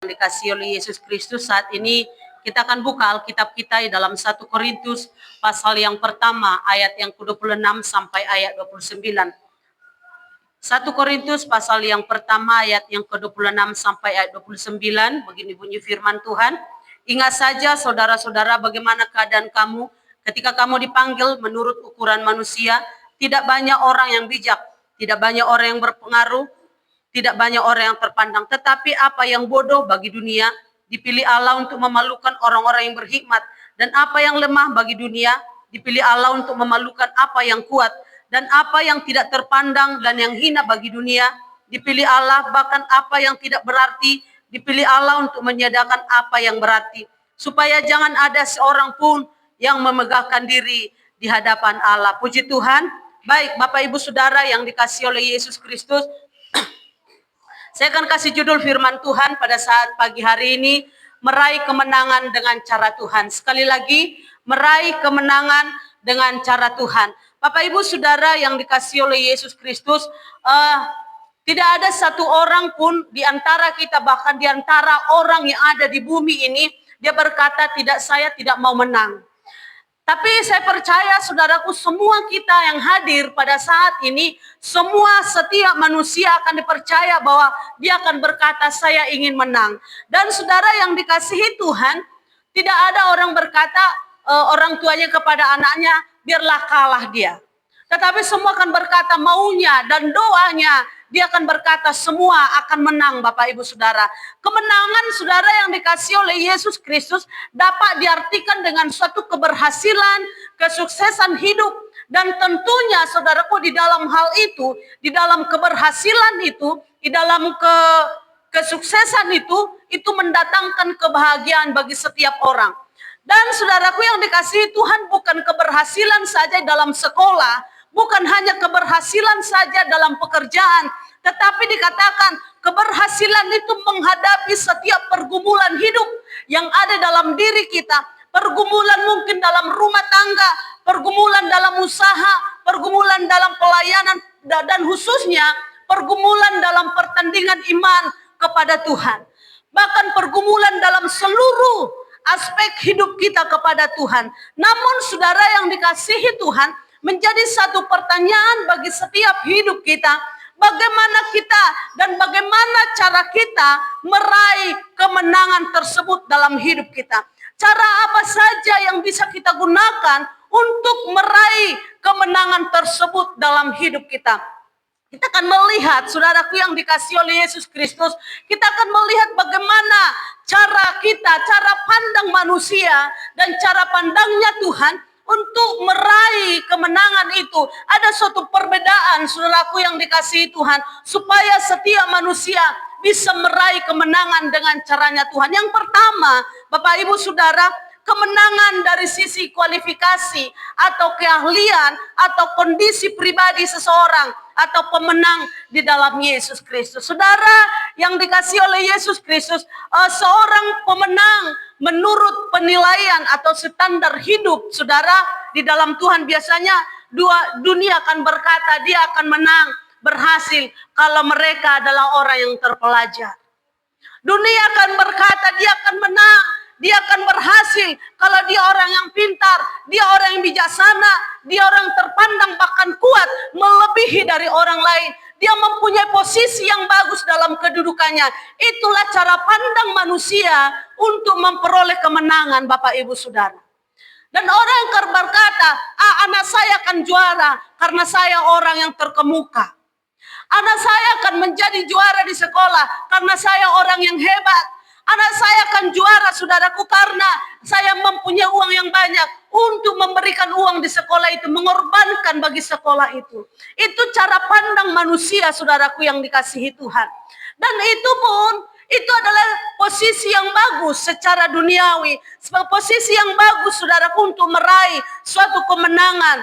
dikasihi oleh Yesus Kristus, saat ini kita akan buka Alkitab kita di dalam 1 Korintus pasal yang pertama ayat yang ke-26 sampai ayat 29. 1 Korintus pasal yang pertama ayat yang ke-26 sampai ayat 29, begini bunyi firman Tuhan. Ingat saja saudara-saudara bagaimana keadaan kamu ketika kamu dipanggil menurut ukuran manusia. Tidak banyak orang yang bijak, tidak banyak orang yang berpengaruh, tidak banyak orang yang terpandang, tetapi apa yang bodoh bagi dunia dipilih Allah untuk memalukan orang-orang yang berhikmat, dan apa yang lemah bagi dunia dipilih Allah untuk memalukan apa yang kuat, dan apa yang tidak terpandang dan yang hina bagi dunia dipilih Allah, bahkan apa yang tidak berarti dipilih Allah untuk menyediakan apa yang berarti, supaya jangan ada seorang pun yang memegahkan diri di hadapan Allah. Puji Tuhan. Baik, Bapak Ibu Saudara yang dikasihi oleh Yesus Kristus, saya akan kasih judul firman Tuhan pada saat pagi hari ini, meraih kemenangan dengan cara Tuhan. Sekali lagi, meraih kemenangan dengan cara Tuhan. Bapak Ibu Saudara yang dikasihi oleh Yesus Kristus, tidak ada satu orang pun di antara kita, bahkan di antara orang yang ada di bumi ini, dia berkata, saya tidak mau menang. Tapi saya percaya saudaraku, semua kita yang hadir pada saat ini, semua setiap manusia akan dipercaya bahwa dia akan berkata, saya ingin menang. Dan saudara yang dikasihi Tuhan, tidak ada orang berkata, orang tuanya kepada anaknya, biarlah kalah dia. Tetapi semua akan berkata maunya dan doanya, dia akan berkata semua akan menang. Bapak Ibu Saudara, kemenangan saudara yang dikasihi oleh Yesus Kristus dapat diartikan dengan suatu keberhasilan, kesuksesan hidup. Dan tentunya saudaraku, di dalam hal itu, di dalam keberhasilan itu, di dalam kesuksesan itu mendatangkan kebahagiaan bagi setiap orang. Dan saudaraku yang dikasihi Tuhan, bukan keberhasilan saja dalam sekolah, bukan hanya keberhasilan saja dalam pekerjaan, tetapi dikatakan keberhasilan itu menghadapi setiap pergumulan hidup yang ada dalam diri kita. Pergumulan mungkin dalam rumah tangga, pergumulan dalam usaha, pergumulan dalam pelayanan, dan khususnya pergumulan dalam pertandingan iman kepada Tuhan. Bahkan pergumulan dalam seluruh aspek hidup kita kepada Tuhan. Namun saudara yang dikasihi Tuhan, menjadi satu pertanyaan bagi setiap hidup kita, bagaimana kita dan bagaimana cara kita meraih kemenangan tersebut dalam hidup kita. Cara apa saja yang bisa kita gunakan untuk meraih kemenangan tersebut dalam hidup kita. Kita akan melihat, saudaraku yang dikasihi oleh Yesus Kristus, kita akan melihat bagaimana cara kita, cara pandang manusia dan cara pandangnya Tuhan untuk meraih kemenangan itu. Ada suatu perbedaan, saudaraku yang dikasihi Tuhan, supaya setiap manusia bisa meraih kemenangan dengan caranya Tuhan. Yang pertama, Bapak Ibu Saudara, kemenangan dari sisi kualifikasi atau keahlian atau kondisi pribadi seseorang atau pemenang di dalam Yesus Kristus. Saudara yang dikasihi oleh Yesus Kristus, seorang pemenang menurut penilaian atau standar hidup saudara di dalam Tuhan, biasanya dunia akan berkata dia akan menang, berhasil kalau mereka adalah orang yang terpelajar. Dunia akan berkata dia akan menang, dia akan berhasil kalau dia orang yang pintar, dia orang yang bijaksana, dia orang terpandang bahkan kuat melebihi dari orang lain. Dia mempunyai posisi yang bagus dalam kedudukannya. Itulah cara pandang manusia untuk memperoleh kemenangan, Bapak Ibu Saudara. Dan orang yang berkata, anak saya akan juara karena saya orang yang terkemuka. Anak saya akan menjadi juara di sekolah karena saya orang yang hebat. Anak saya akan juara, saudaraku, karena saya mempunyai uang yang banyak untuk memberikan uang di sekolah itu, mengorbankan bagi sekolah itu. Itu cara pandang manusia, saudaraku yang dikasihi Tuhan. Dan itu pun, itu adalah posisi yang bagus secara duniawi. Posisi yang bagus, saudaraku, untuk meraih suatu kemenangan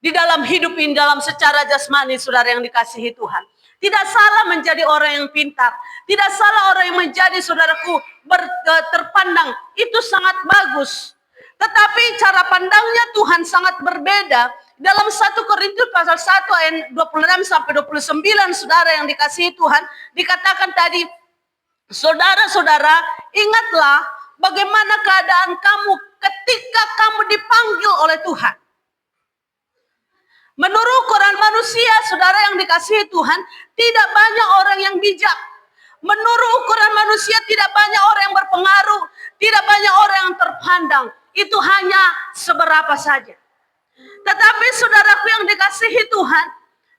di dalam hidup ini, dalam secara jasmani, saudara yang dikasihi Tuhan. Tidak salah menjadi orang yang pintar. Tidak salah orang yang menjadi, saudaraku, terpandang. Itu sangat bagus. Tetapi cara pandangnya Tuhan sangat berbeda. Dalam 1 Korintus pasal 1 ayat 26 sampai 29, saudara yang dikasihi Tuhan, dikatakan tadi, Saudara-saudara, ingatlah bagaimana keadaan kamu ketika kamu dipanggil oleh Tuhan. Menurut ukuran manusia, saudara yang dikasihi Tuhan, tidak banyak orang yang bijak. Menurut ukuran manusia, tidak banyak orang yang berpengaruh, tidak banyak orang yang terpandang. Itu hanya seberapa saja. Tetapi saudaraku yang dikasihi Tuhan,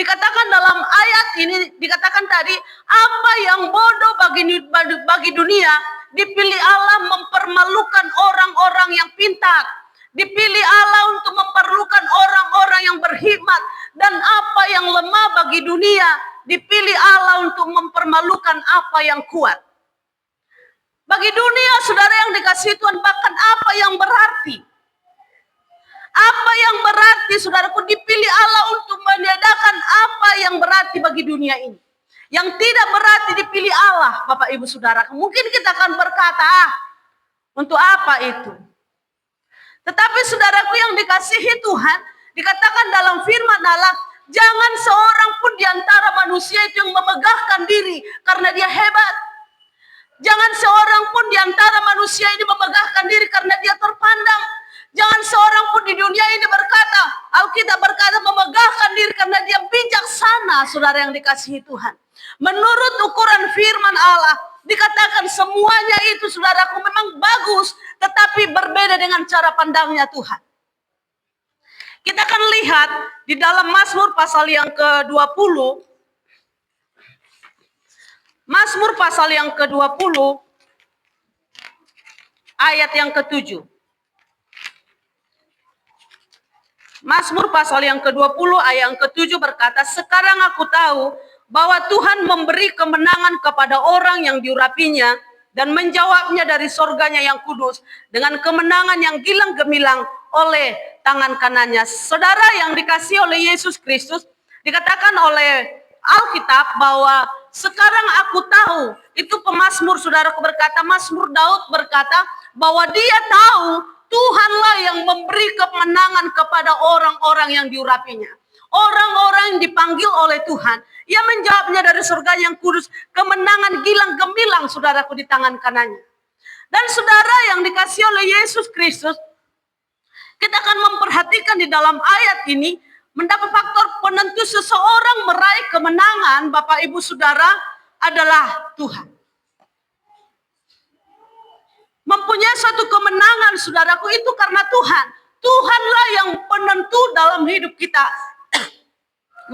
dikatakan dalam ayat ini, dikatakan tadi, apa yang bodoh bagi dunia, dipilih Allah mempermalukan orang-orang yang pintar. Dipilih Allah untuk memperlukan orang-orang yang berhikmat. Dan apa yang lemah bagi dunia, dipilih Allah untuk mempermalukan apa yang kuat. Bagi dunia, saudara yang dikasihi Tuhan, bahkan apa yang berarti. Apa yang berarti, saudaraku, dipilih Allah untuk meniadakan apa yang berarti bagi dunia ini. Yang tidak berarti dipilih Allah, Bapak Ibu Saudara. Mungkin kita akan berkata, untuk apa itu? Tetapi saudaraku yang dikasihi Tuhan, dikatakan dalam firman Allah, jangan seorang pun di antara manusia itu yang memegahkan diri karena dia hebat. Jangan seorang pun di antara manusia ini memegahkan diri karena dia terpandang. Jangan seorang pun di dunia ini berkata, Alkitab berkata memegahkan diri karena dia bijaksana, saudara yang dikasihi Tuhan. Menurut ukuran firman Allah, dikatakan semuanya itu, saudaraku, memang bagus, tetapi berbeda dengan cara pandangnya Tuhan. Kita akan lihat di dalam Mazmur pasal yang ke-20, Mazmur pasal yang ke-20, ayat yang ke-7. Mazmur pasal yang ke-20 ayat yang ke-7 berkata, sekarang aku tahu bahwa Tuhan memberi kemenangan kepada orang yang diurapinya dan menjawabnya dari sorganya yang kudus dengan kemenangan yang gilang gemilang oleh tangan kanannya. Saudara yang dikasihi oleh Yesus Kristus, dikatakan oleh Alkitab bahwa sekarang aku tahu, itu pemazmur, saudaraku berkata, Mazmur Daud berkata bahwa dia tahu Tuhanlah yang memberi kemenangan kepada orang-orang yang diurapinya. Orang-orang yang dipanggil oleh Tuhan. Ia menjawabnya dari surga yang kudus. Kemenangan gilang gemilang, saudaraku, di tangan kanannya. Dan saudara yang dikasihi oleh Yesus Kristus, kita akan memperhatikan di dalam ayat ini, mendapat faktor penentu seseorang meraih kemenangan, Bapak Ibu Saudara, adalah Tuhan. Mempunyai suatu kemenangan, saudaraku, itu karena Tuhan. Tuhanlah yang penentu dalam hidup kita.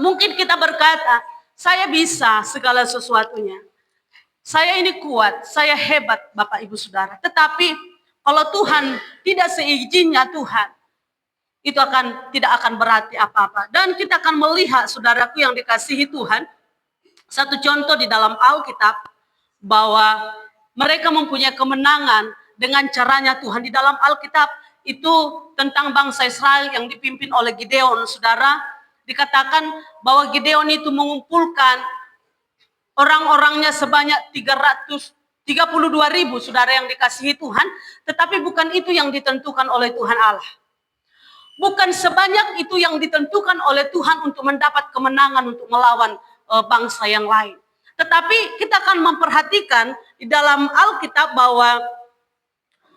Mungkin kita berkata, saya bisa segala sesuatunya. Saya ini kuat, saya hebat, Bapak Ibu Saudara. Tetapi kalau Tuhan tidak seizinnya Tuhan, itu tidak akan berarti apa-apa. Dan kita akan melihat, saudaraku yang dikasihi Tuhan, satu contoh di dalam Alkitab, bahwa mereka mempunyai kemenangan dengan caranya Tuhan. Di dalam Alkitab itu tentang bangsa Israel yang dipimpin oleh Gideon, saudara. Dikatakan bahwa Gideon itu mengumpulkan orang-orangnya sebanyak 332.000, saudara yang dikasihi Tuhan. Tetapi bukan itu yang ditentukan oleh Tuhan Allah. Bukan sebanyak itu yang ditentukan oleh Tuhan untuk mendapat kemenangan untuk melawan bangsa yang lain. Tetapi kita akan memperhatikan di dalam Alkitab bahwa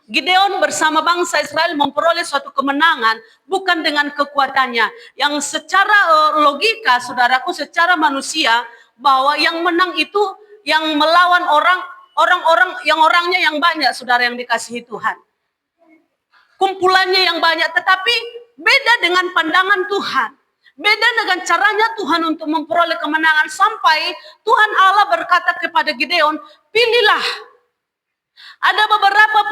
Gideon bersama bangsa Israel memperoleh suatu kemenangan bukan dengan kekuatannya. Yang secara logika, saudaraku, secara manusia, bahwa yang menang itu yang melawan orang-orang yang orangnya yang banyak, saudara yang dikasihi Tuhan. Kumpulannya yang banyak, tetapi beda dengan pandangan Tuhan. Beda dengan caranya Tuhan untuk memperoleh kemenangan, sampai Tuhan Allah berkata kepada Gideon, pilihlah. Ada beberapa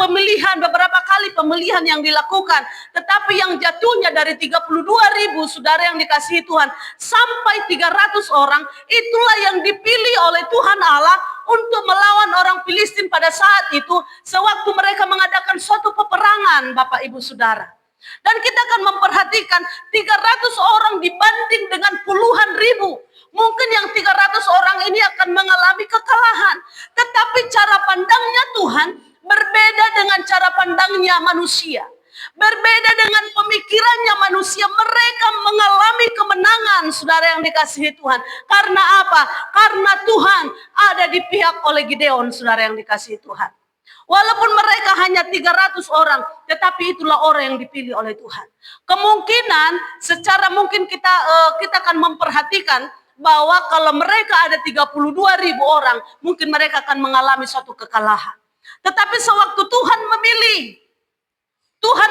kali pemilihan yang dilakukan, tetapi yang jatuhnya dari 32.000, saudara yang dikasihi Tuhan, sampai 300 orang, itulah yang dipilih oleh Tuhan Allah untuk melawan orang Filistin pada saat itu, sewaktu mereka mengadakan suatu peperangan, Bapak Ibu Saudara. Dan kita akan memperhatikan 300 orang dibanding dengan puluhan ribu. Mungkin yang 300 orang ini akan mengalami kekalahan. Tetapi cara pandangnya Tuhan berbeda dengan cara pandangnya manusia. Berbeda dengan pemikirannya manusia, mereka mengalami kemenangan, saudara yang dikasihi Tuhan. Karena apa? Karena Tuhan ada di pihak oleh Gideon, saudara yang dikasihi Tuhan. Walaupun mereka hanya 300 orang, tetapi itulah orang yang dipilih oleh Tuhan. Kemungkinan secara mungkin kita akan memperhatikan bahwa kalau mereka ada 32.000 orang, mungkin mereka akan mengalami suatu kekalahan. Tetapi sewaktu Tuhan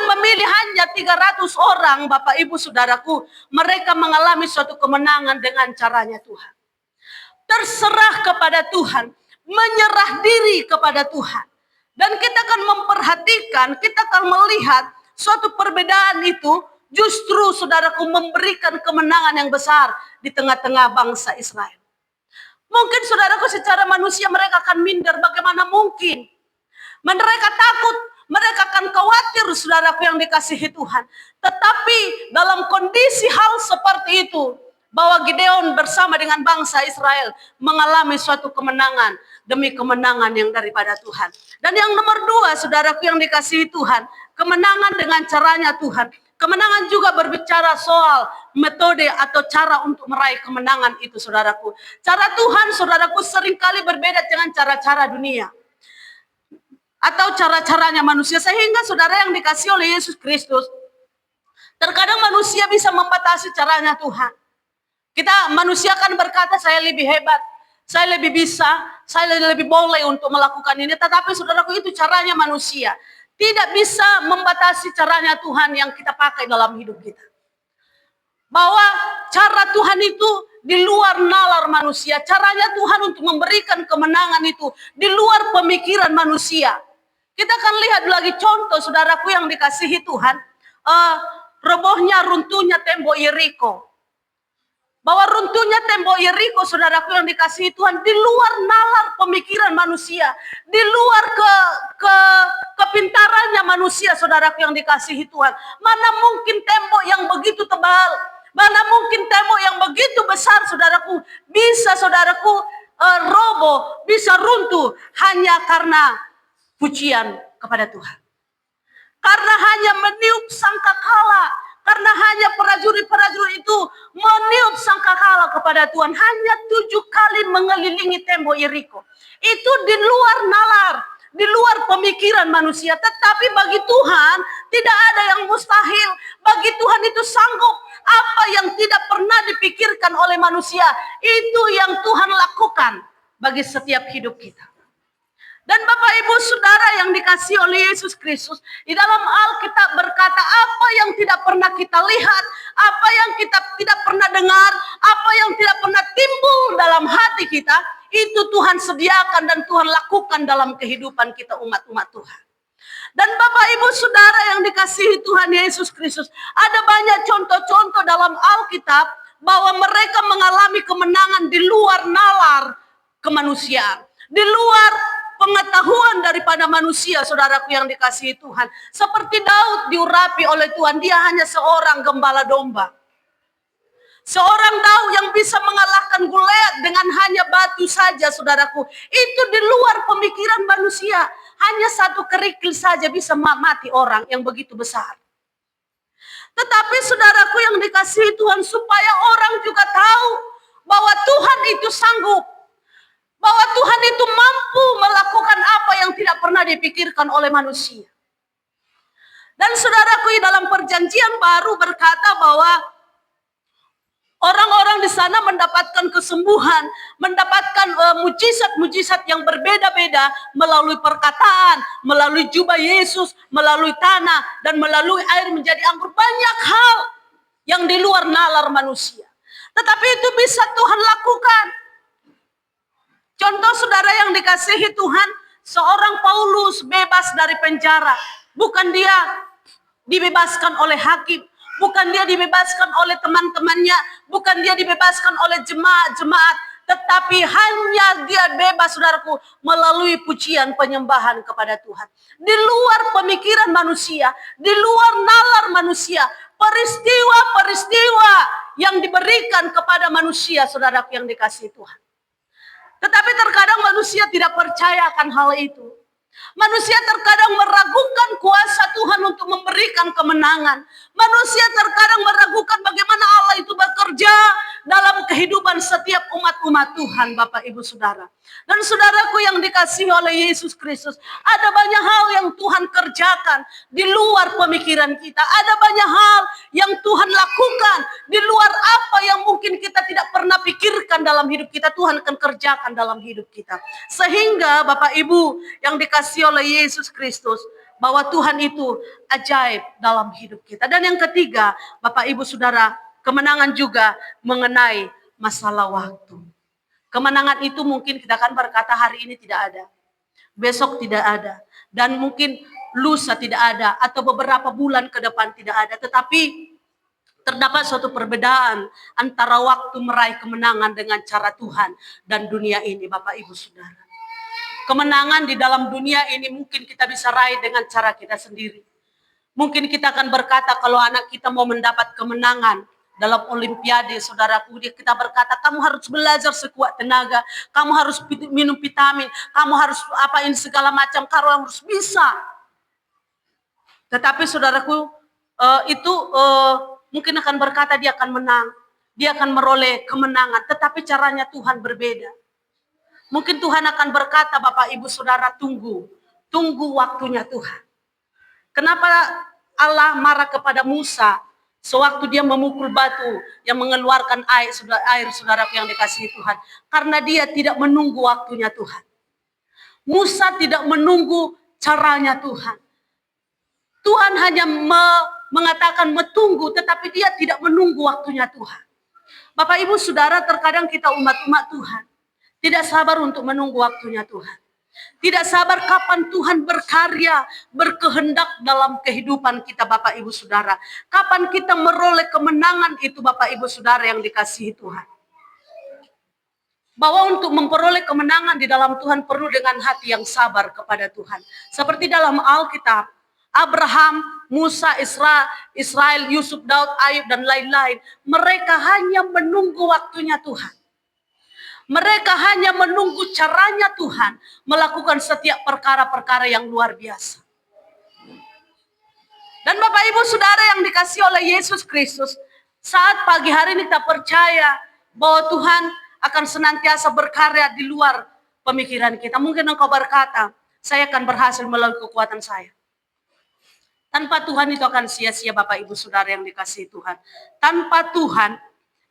memilih hanya 300 orang, Bapak Ibu Saudaraku, mereka mengalami suatu kemenangan dengan caranya Tuhan. Terserah kepada Tuhan, menyerah diri kepada Tuhan. Dan kita akan memperhatikan, kita akan melihat suatu perbedaan itu justru saudaraku memberikan kemenangan yang besar di tengah-tengah bangsa Israel. Mungkin saudaraku secara manusia mereka akan minder, bagaimana mungkin? Mereka takut, mereka akan khawatir saudaraku yang dikasihi Tuhan. Tetapi dalam kondisi hal seperti itu, bahwa Gideon bersama dengan bangsa Israel mengalami suatu kemenangan demi kemenangan yang daripada Tuhan. Dan yang nomor 2, saudaraku yang dikasihi Tuhan, kemenangan dengan caranya Tuhan. Kemenangan juga berbicara soal metode atau cara untuk meraih kemenangan itu, saudaraku. Cara Tuhan, saudaraku, seringkali berbeda dengan cara-cara dunia atau cara-caranya manusia. Sehingga saudara yang dikasihi oleh Yesus Kristus, terkadang manusia bisa membatasi caranya Tuhan. Kita manusia kan berkata, saya lebih hebat, saya lebih bisa, saya lebih boleh untuk melakukan ini. Tetapi saudaraku, itu caranya manusia. Tidak bisa membatasi caranya Tuhan yang kita pakai dalam hidup kita. Bahwa cara Tuhan itu di luar nalar manusia. Caranya Tuhan untuk memberikan kemenangan itu di luar pemikiran manusia. Kita akan lihat lagi contoh saudaraku yang dikasihi Tuhan. Robohnya, runtuhnya tembok Yeriko. Bahwa runtuhnya tembok Yeriko, saudaraku yang dikasihi Tuhan, di luar nalar pemikiran manusia, di luar kepintarannya manusia, saudaraku yang dikasihi Tuhan. Mana mungkin tembok yang begitu tebal, mana mungkin tembok yang begitu besar, saudaraku, bisa saudaraku roboh, bisa runtuh hanya karena pujian kepada Tuhan. Karena hanya meniup sangkakala. Karena hanya prajurit-prajurit itu meniup sangkakala kepada Tuhan. Hanya 7 kali mengelilingi tembok Yeriko. Itu di luar nalar, di luar pemikiran manusia. Tetapi bagi Tuhan tidak ada yang mustahil. Bagi Tuhan itu sanggup. Apa yang tidak pernah dipikirkan oleh manusia, itu yang Tuhan lakukan bagi setiap hidup kita. Dan Bapak Ibu Saudara yang dikasihi oleh Yesus Kristus, di dalam Alkitab berkata apa yang tidak pernah kita lihat, apa yang kita tidak pernah dengar, apa yang tidak pernah timbul dalam hati kita, itu Tuhan sediakan dan Tuhan lakukan dalam kehidupan kita umat-umat Tuhan. Dan Bapak Ibu Saudara yang dikasihi Tuhan Yesus Kristus, ada banyak contoh-contoh dalam Alkitab bahwa mereka mengalami kemenangan di luar nalar kemanusiaan, di luar pengetahuan daripada manusia, saudaraku yang dikasihi Tuhan. Seperti Daud diurapi oleh Tuhan, dia hanya seorang gembala domba. Seorang Daud yang bisa mengalahkan Goliat dengan hanya batu saja, saudaraku. Itu di luar pemikiran manusia. Hanya satu kerikil saja bisa mati orang yang begitu besar. Tetapi saudaraku yang dikasihi Tuhan, supaya orang juga tahu bahwa Tuhan itu sanggup. Bahwa Tuhan itu mampu melakukan apa yang tidak pernah dipikirkan oleh manusia. Dan saudaraku dalam perjanjian baru berkata bahwa orang-orang di sana mendapatkan kesembuhan, mendapatkan mujizat-mujizat yang berbeda-beda melalui perkataan, melalui jubah Yesus, melalui tanah, dan melalui air menjadi anggur. Banyak hal yang di luar nalar manusia. Tetapi itu bisa Tuhan lakukan. Contoh saudara yang dikasihi Tuhan, seorang Paulus bebas dari penjara. Bukan dia dibebaskan oleh hakim, bukan dia dibebaskan oleh teman-temannya, bukan dia dibebaskan oleh jemaat-jemaat, tetapi hanya dia bebas, saudaraku, melalui pujian penyembahan kepada Tuhan. Di luar pemikiran manusia, di luar nalar manusia, peristiwa-peristiwa yang diberikan kepada manusia, saudaraku yang dikasihi Tuhan. Tetapi terkadang manusia tidak percaya akan hal itu. Manusia terkadang meragukan kuasa Tuhan untuk memberikan kemenangan. Manusia terkadang meragukan bagaimana Allah itu bekerja dalam kehidupan setiap umat-umat Tuhan, Bapak Ibu Saudara. Dan saudaraku yang dikasihi oleh Yesus Kristus, ada banyak hal yang Tuhan kerjakan di luar pemikiran kita. Ada banyak hal yang Tuhan lakukan di luar apa yang mungkin kita tidak pernah pikirkan dalam hidup kita. Tuhan akan kerjakan dalam hidup kita. Sehingga Bapak Ibu yang dikasihi oleh Yesus Kristus, bahwa Tuhan itu ajaib dalam hidup kita. Dan yang ketiga, Bapak Ibu Saudara, kemenangan juga mengenai masalah waktu. Kemenangan itu mungkin kita akan berkata hari ini tidak ada, besok tidak ada, dan mungkin lusa tidak ada, atau beberapa bulan ke depan tidak ada. Tetapi terdapat suatu perbedaan antara waktu meraih kemenangan dengan cara Tuhan dan dunia ini, Bapak Ibu Saudara. Kemenangan di dalam dunia ini mungkin kita bisa raih dengan cara kita sendiri. Mungkin kita akan berkata kalau anak kita mau mendapat kemenangan dalam olimpiade, saudaraku, kita berkata kamu harus belajar sekuat tenaga, kamu harus minum vitamin, kamu harus apain segala macam, kamu harus bisa. Tetapi saudaraku, itu mungkin akan berkata dia akan menang, dia akan meroleh kemenangan, tetapi caranya Tuhan berbeda. Mungkin Tuhan akan berkata, Bapak Ibu Saudara, tunggu waktunya Tuhan. Kenapa Allah marah kepada Musa sewaktu dia memukul batu yang mengeluarkan air, saudaraku yang dikasihi Tuhan? Karena dia tidak menunggu waktunya Tuhan. Musa tidak menunggu caranya Tuhan. Tuhan hanya mengatakan menunggu, tetapi dia tidak menunggu waktunya Tuhan. Bapak Ibu Saudara, terkadang kita umat-umat Tuhan tidak sabar untuk menunggu waktunya Tuhan. Tidak sabar kapan Tuhan berkarya, berkehendak dalam kehidupan kita, Bapak Ibu Saudara. Kapan kita meroleh kemenangan itu, Bapak Ibu Saudara yang dikasihi Tuhan. Bahwa untuk memperoleh kemenangan di dalam Tuhan perlu dengan hati yang sabar kepada Tuhan. Seperti dalam Alkitab, Abraham, Musa, Israel, Yusuf, Daud, Ayub, dan lain-lain. Mereka hanya menunggu waktunya Tuhan. Mereka hanya menunggu caranya Tuhan melakukan setiap perkara-perkara yang luar biasa. Dan Bapak Ibu Saudara yang dikasihi oleh Yesus Kristus, saat pagi hari ini kita percaya bahwa Tuhan akan senantiasa berkarya di luar pemikiran kita. Mungkin engkau berkata, saya akan berhasil melalui kekuatan saya. Tanpa Tuhan itu akan sia-sia, Bapak Ibu Saudara yang dikasihi Tuhan. Tanpa Tuhan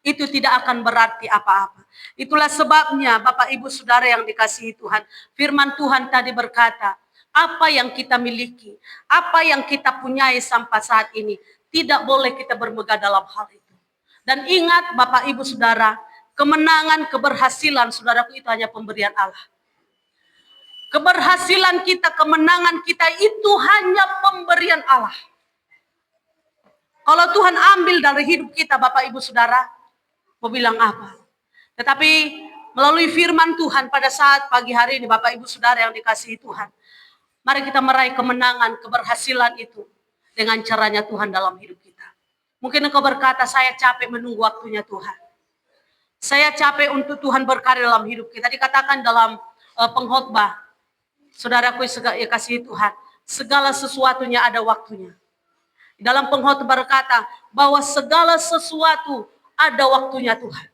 itu tidak akan berarti apa-apa. Itulah sebabnya Bapak Ibu Saudara yang dikasihi Tuhan, firman Tuhan tadi berkata, apa yang kita miliki, apa yang kita punyai sampai saat ini, tidak boleh kita bermegah dalam hal itu. Dan ingat Bapak Ibu Saudara, kemenangan, keberhasilan saudaraku itu hanya pemberian Allah. Keberhasilan kita, kemenangan kita itu hanya pemberian Allah. Kalau Tuhan ambil dari hidup kita, Bapak Ibu Saudara, mau bilang apa? Tetapi melalui firman Tuhan pada saat pagi hari ini, Bapak Ibu Saudara yang dikasihi Tuhan, mari kita meraih kemenangan, keberhasilan itu dengan caranya Tuhan dalam hidup kita. Mungkin engkau berkata, saya capek menunggu waktunya Tuhan. Saya capek untuk Tuhan berkarya dalam hidup kita. Dikatakan dalam pengkhotbah, saudaraku yang kasih Tuhan, segala sesuatunya ada waktunya. Dalam pengkhotbah berkata bahwa segala sesuatu ada waktunya Tuhan.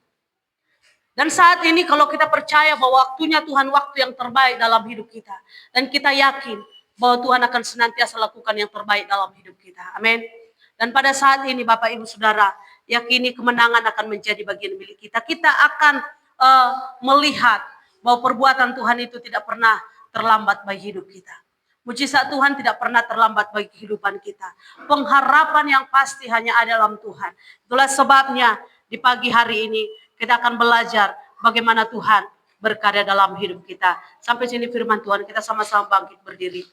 Dan saat ini kalau kita percaya bahwa waktunya Tuhan waktu yang terbaik dalam hidup kita. Dan kita yakin bahwa Tuhan akan senantiasa lakukan yang terbaik dalam hidup kita. Amin. Dan pada saat ini Bapak Ibu Saudara, yakini kemenangan akan menjadi bagian milik kita. Kita akan melihat bahwa perbuatan Tuhan itu tidak pernah terlambat bagi hidup kita. Mujizat Tuhan tidak pernah terlambat bagi kehidupan kita. Pengharapan yang pasti hanya ada dalam Tuhan. Itulah sebabnya di pagi hari ini kita akan belajar bagaimana Tuhan berkarya dalam hidup kita. Sampai sini firman Tuhan, kita sama-sama bangkit berdiri.